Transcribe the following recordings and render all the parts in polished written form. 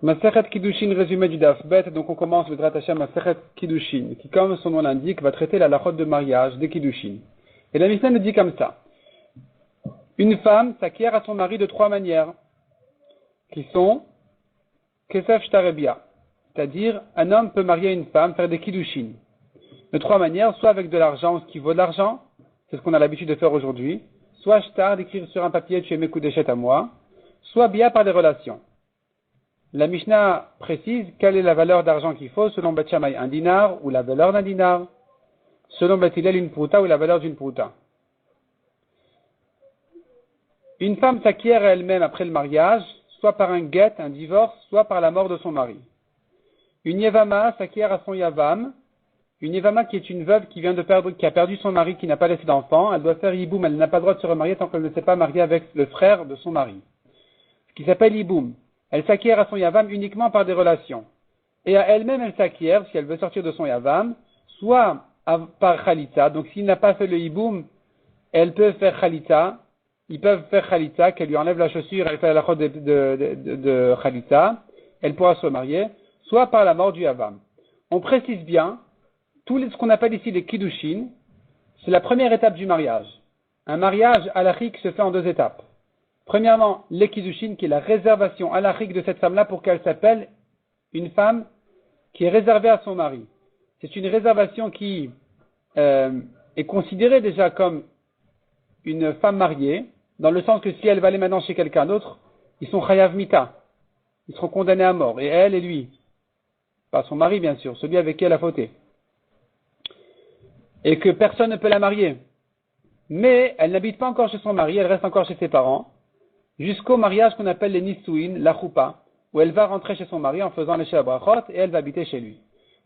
Masechet Kiddushin, résumé du Daf Bet. Donc on commence le Hashem Masechet Kiddushin, qui comme son nom l'indique, va traiter la halachot de mariage des Kiddushin. Et la Mishnah nous dit comme ça. Une femme s'acquiert à son mari de trois manières, qui sont Kesef Shtarebia, c'est-à-dire un homme peut marier une femme, faire des Kiddushin. De trois manières, soit avec de l'argent, ce qui vaut de l'argent, c'est ce qu'on a l'habitude de faire aujourd'hui, soit Shtar, d'écrire sur un papier, tu es mes coups d'échette à moi, soit Bia par des relations. La Mishnah précise quelle est la valeur d'argent qu'il faut selon Beth Shammai, un dinar ou la valeur d'un dinar, selon Beth Hillel une prouta ou la valeur d'une prouta. Une femme s'acquiert elle-même après le mariage, soit par un get, un divorce, soit par la mort de son mari. Une yevama s'acquiert à son yavam. Une yevama qui est une veuve qui a perdu son mari, qui n'a pas laissé d'enfant, elle doit faire yiboum, elle n'a pas le droit de se remarier tant qu'elle ne s'est pas mariée avec le frère de son mari. Ce qui s'appelle yiboum. Elle s'acquiert à son yavam uniquement par des relations. Et à elle-même, elle s'acquiert, si elle veut sortir de son yavam, soit par khalitza. Donc s'il n'a pas fait le yiboum, elle peut faire khalitza. Ils peuvent faire khalitza, qu'elle lui enlève la chaussure, elle fait la chôte de khalitza. Elle pourra se marier, soit par la mort du yavam. On précise bien, ce qu'on appelle ici les kiddushin, c'est la première étape du mariage. Un mariage halachique se fait en deux étapes. Premièrement, les kiddushin, qui est la réservation halachique de cette femme-là pour qu'elle s'appelle une femme qui est réservée à son mari. C'est une réservation qui est considérée déjà comme une femme mariée, dans le sens que si elle va aller maintenant chez quelqu'un d'autre, ils sont chayav mita. Ils seront condamnés à mort. Et elle et lui. Pas son mari, bien sûr, celui avec qui elle a fauté. Et que personne ne peut la marier. Mais elle n'habite pas encore chez son mari, elle reste encore chez ses parents, jusqu'au mariage qu'on appelle les Nisuin, la Choupa, où elle va rentrer chez son mari en faisant les Shabrachot et elle va habiter chez lui.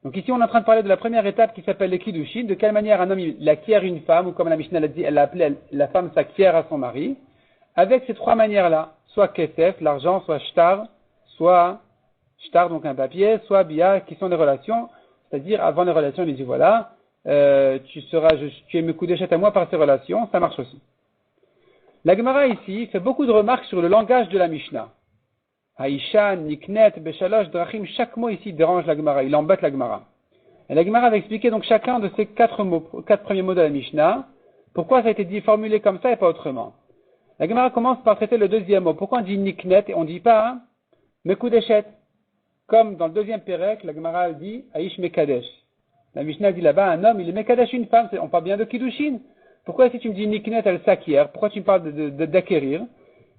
Donc ici on est en train de parler de la première étape qui s'appelle les Kiddushin, de quelle manière un homme il acquiert une femme, ou comme la Mishnah l'a dit, elle l'a appelé, la femme s'acquiert à son mari, avec ces trois manières-là, soit Kesef, l'argent, soit Shtar, donc un papier, soit Bia, qui sont des relations, c'est-à-dire avant les relations, il dit voilà, tu es mes coups d'échette à moi par ces relations, ça marche aussi. La Gemara ici fait beaucoup de remarques sur le langage de la Mishnah. Haïshan, Niknet, Beshalosh, Drachim, chaque mot ici dérange la Gemara, il embête la Gemara. Et la Gemara va expliquer donc chacun de ces quatre premiers mots de la Mishnah, pourquoi ça a été dit, formulé comme ça et pas autrement. La Gemara commence par traiter le deuxième mot. Pourquoi on dit Niknet et on ne dit pas mes coups d'échette? Comme dans le deuxième Pérec, la Gemara dit Haïsh Mekadesh. La Mishnah dit là-bas, un homme, il est Mekadesh une femme, on parle bien de Kiddushin. Pourquoi si tu me dis Niknet, elle s'acquiert? Pourquoi tu me parles d'acquérir?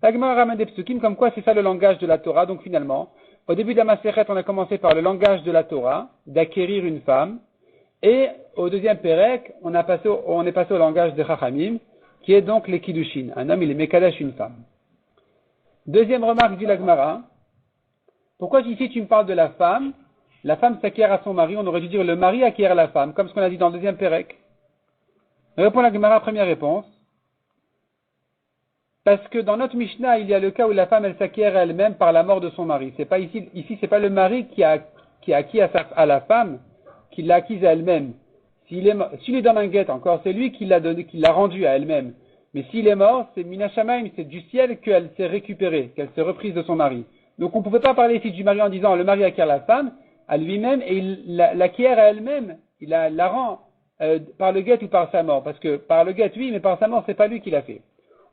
La Gemara ramène des psukim, comme quoi c'est ça le langage de la Torah. Donc finalement, au début de la Masechet, on a commencé par le langage de la Torah, d'acquérir une femme. Et au deuxième Pérec, on est passé au langage de Chachamim, qui est donc les Kiddushin. Un homme, il est Mekadesh une femme. Deuxième remarque dit la Gemara. Pourquoi ici tu me parles de la femme s'acquiert à son mari, on aurait dû dire le mari acquiert la femme, comme ce qu'on a dit dans le deuxième Pérec. Répond la Gemara, première réponse. Parce que dans notre Mishnah, il y a le cas où la femme, elle s'acquiert elle-même par la mort de son mari. C'est pas ici c'est pas le mari qui a acquis à la femme, qui l'a acquise à elle-même. S'il lui donne un guet encore, c'est lui qui l'a rendu à elle-même. Mais s'il est mort, c'est Minashamaim, c'est du ciel qu'elle s'est récupérée, qu'elle s'est reprise de son mari. Donc on ne pouvait pas parler ici du mari en disant le mari acquiert la femme à lui-même et il l'acquiert à elle-même. Il la rend par le guet ou par sa mort. Parce que par le guet, oui, mais par sa mort, c'est pas lui qui l'a fait.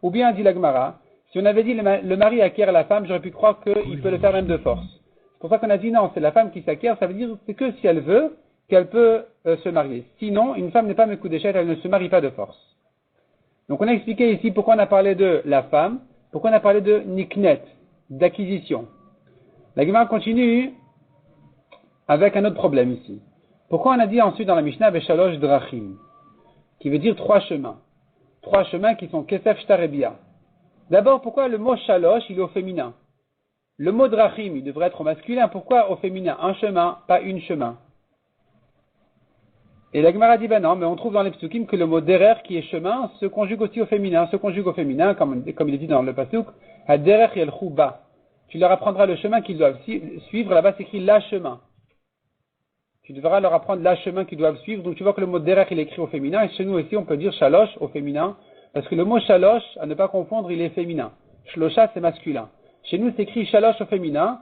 Ou bien, dit la Gemara, si on avait dit le mari acquiert la femme, j'aurais pu croire qu'il peut le faire même de force. C'est pour ça qu'on a dit non, c'est la femme qui s'acquiert, ça veut dire c'est que si elle veut, qu'elle peut se marier. Sinon, une femme n'est pas mes coups d'échette, elle ne se marie pas de force. Donc on a expliqué ici pourquoi on a parlé de la femme, pourquoi on a parlé de niknet, d'acquisition. La Gemara continue avec un autre problème ici. Pourquoi on a dit ensuite dans la Mishnah Beshalosh Drachim, qui veut dire trois chemins. Trois chemins qui sont Kesef Shtar et Bia. D'abord, pourquoi le mot Shalosh, il est au féminin? Le mot Drachim, il devrait être au masculin. Pourquoi au féminin? Un chemin, pas une chemin. Et la Gemara dit, ben non, mais on trouve dans les psukim que le mot Derer, qui est chemin, se conjugue aussi au féminin. Comme il est dit dans le pasuk, Haderer yel Chouba. Tu leur apprendras le chemin qu'ils doivent suivre. Là-bas, c'est écrit la chemin. Tu devras leur apprendre la chemin qu'ils doivent suivre. Donc tu vois que le mot Derech, il est écrit au féminin. Et chez nous aussi, on peut dire Shalosh au féminin. Parce que le mot Shalosh, à ne pas confondre, il est féminin. Shlosha, c'est masculin. Chez nous, c'est écrit Shalosh au féminin.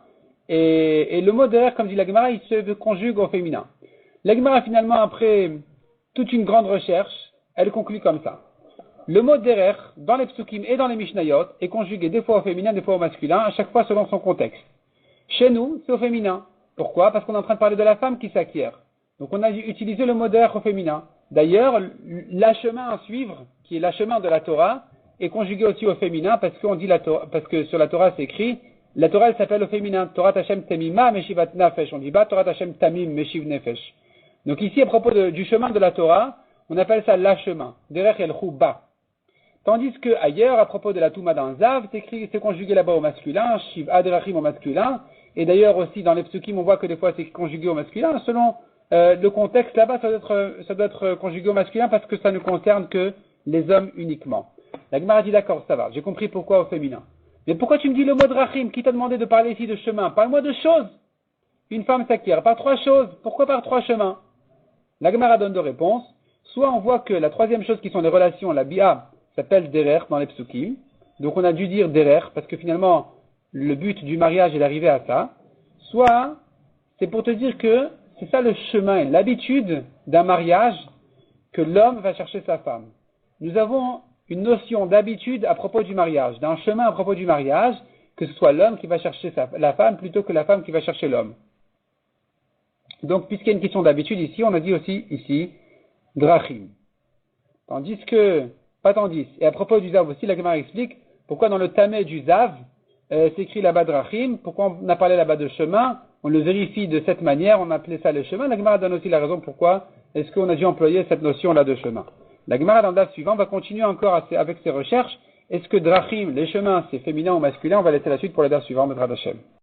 Et le mot derer, comme dit la Gemara, il se conjugue au féminin. La Gemara, finalement, après toute une grande recherche, elle conclut comme ça. Le mot derer, dans les psukim et dans les mishnayot, est conjugué des fois au féminin, des fois au masculin, à chaque fois selon son contexte. Chez nous, c'est au féminin. Pourquoi? Parce qu'on est en train de parler de la femme qui s'acquiert. Donc on a utilisé le mot derer au féminin. D'ailleurs, l'achemin à suivre, qui est l'achemin de la Torah, est conjugué aussi au féminin parce qu'on dit parce que sur la Torah c'est écrit, la Torah elle s'appelle au féminin, Torah Hashem Tamima Meshivat Nefesh. On dit pas Torah Hashem Tamim Meshiv Nefesh. Donc ici à propos du chemin de la Torah, on appelle ça l'achemin, Derech El Chouba. Tandis que ailleurs, à propos de la Touma dans Zav, c'est conjugué là-bas au masculin, Shiv Adrachim au masculin, et d'ailleurs aussi dans les psukim on voit que des fois c'est conjugué au masculin, selon le contexte là-bas ça doit être conjugué au masculin parce que ça ne concerne que les hommes uniquement. La Gemara dit d'accord, ça va, j'ai compris pourquoi au féminin. Mais pourquoi tu me dis le mot drachim? Qui t'a demandé de parler ici de chemin? Parle-moi de choses. Une femme s'acquiert par 3 choses. Pourquoi par 3 chemins? La Gemara donne 2 réponses. Soit on voit que la troisième chose qui sont les relations, la bia, s'appelle derer dans les psukim. Donc on a dû dire derer parce que finalement le but du mariage est d'arriver à ça. Soit c'est pour te dire que c'est ça le chemin, l'habitude d'un mariage que l'homme va chercher sa femme. Nous avons une notion d'habitude à propos du mariage, d'un chemin à propos du mariage, que ce soit l'homme qui va chercher la femme plutôt que la femme qui va chercher l'homme. Donc, puisqu'il y a une question d'habitude ici, on a dit aussi ici, drachim. Et à propos du zav aussi, la Gemara explique pourquoi dans le tamé du zav, c'est écrit là-bas drachim, pourquoi on a parlé là-bas de chemin, on le vérifie de cette manière, on a appelé ça le chemin. La Gemara donne aussi la raison pourquoi est-ce qu'on a dû employer cette notion-là de chemin. La Gemara dans le daf suivant va continuer encore avec ses recherches. Est-ce que drachim, les chemins, c'est féminin ou masculin? On va laisser la suite pour le daf suivant, Bezrat Hashem.